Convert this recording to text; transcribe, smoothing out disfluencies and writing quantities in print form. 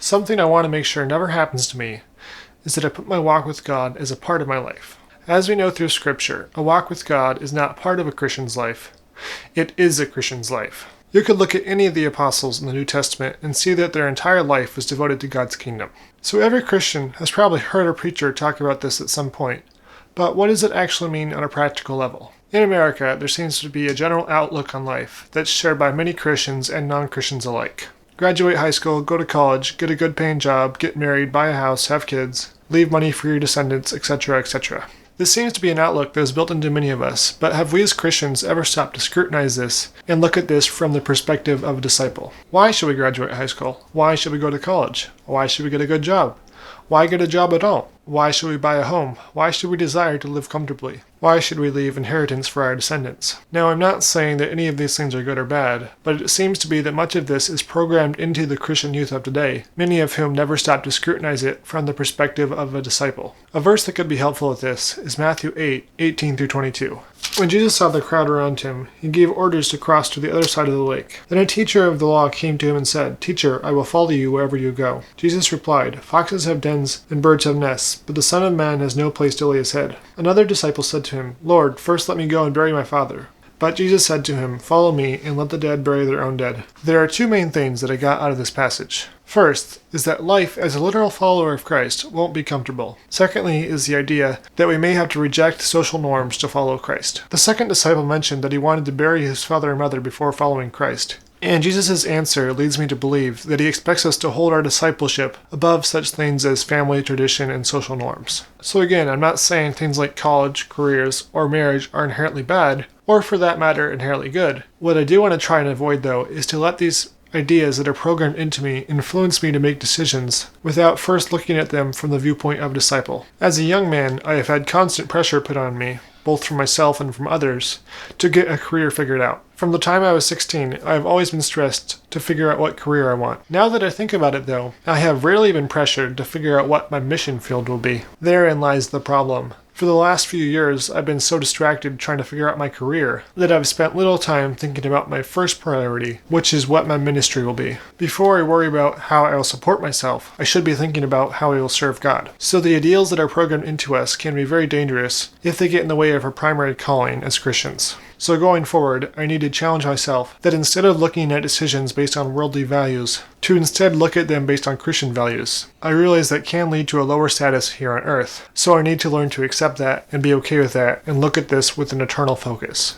Something I want to make sure never happens to me is that I put my walk with God as a part of my life. As we know through Scripture, a walk with God is not part of a Christian's life. It is a Christian's life. You could look at any of the apostles in the New Testament and see that their entire life was devoted to God's kingdom. So every Christian has probably heard a preacher talk about this at some point. But what does it actually mean on a practical level? In America, there seems to be a general outlook on life that's shared by many Christians and non-Christians alike. Graduate high school, go to college, get a good paying job, get married, buy a house, have kids, leave money for your descendants, etc., etc. This seems to be an outlook that is built into many of us, but have we as Christians ever stopped to scrutinize this and look at this from the perspective of a disciple? Why should we graduate high school? Why should we go to college? Why should we get a good job? Why get a job at all? Why should we buy a home? Why should we desire to live comfortably? Why should we leave inheritance for our descendants? Now, I'm not saying that any of these things are good or bad, but it seems to be that much of this is programmed into the Christian youth of today, many of whom never stop to scrutinize it from the perspective of a disciple. A verse that could be helpful with this is Matthew 8:18-22. When Jesus saw the crowd around him, he gave orders to cross to the other side of the lake. Then a teacher of the law came to him and said, "Teacher, I will follow you wherever you go." Jesus replied, "Foxes have dens and birds have nests, but the Son of Man has no place to lay his head." Another disciple said to him, "Lord, first let me go and bury my father." But Jesus said to him, "Follow me, and let the dead bury their own dead." There are two main things that I got out of this passage. First is that life as a literal follower of Christ won't be comfortable. Secondly is the idea that we may have to reject social norms to follow Christ. The second disciple mentioned that he wanted to bury his father and mother before following Christ. And Jesus' answer leads me to believe that he expects us to hold our discipleship above such things as family tradition and social norms. So again, I'm not saying things like college, careers, or marriage are inherently bad, or for that matter, inherently good. What I do want to try and avoid, though, is to let these ideas that are programmed into me influence me to make decisions without first looking at them from the viewpoint of a disciple. As a young man, I have had constant pressure put on me, both from myself and from others, to get a career figured out. From the time I was 16, I have always been stressed to figure out what career I want. Now that I think about it, though, I have rarely been pressured to figure out what my mission field will be. Therein lies the problem. For the last few years, I've been so distracted trying to figure out my career that I've spent little time thinking about my first priority, which is what my ministry will be. Before I worry about how I will support myself, I should be thinking about how I will serve God. So the ideals that are programmed into us can be very dangerous if they get in the way of our primary calling as Christians. So going forward, I need to challenge myself that instead of looking at decisions based on worldly values, to instead look at them based on Christian values. I realize that can lead to a lower status here on earth, so I need to learn to accept that and be okay with that and look at this with an eternal focus.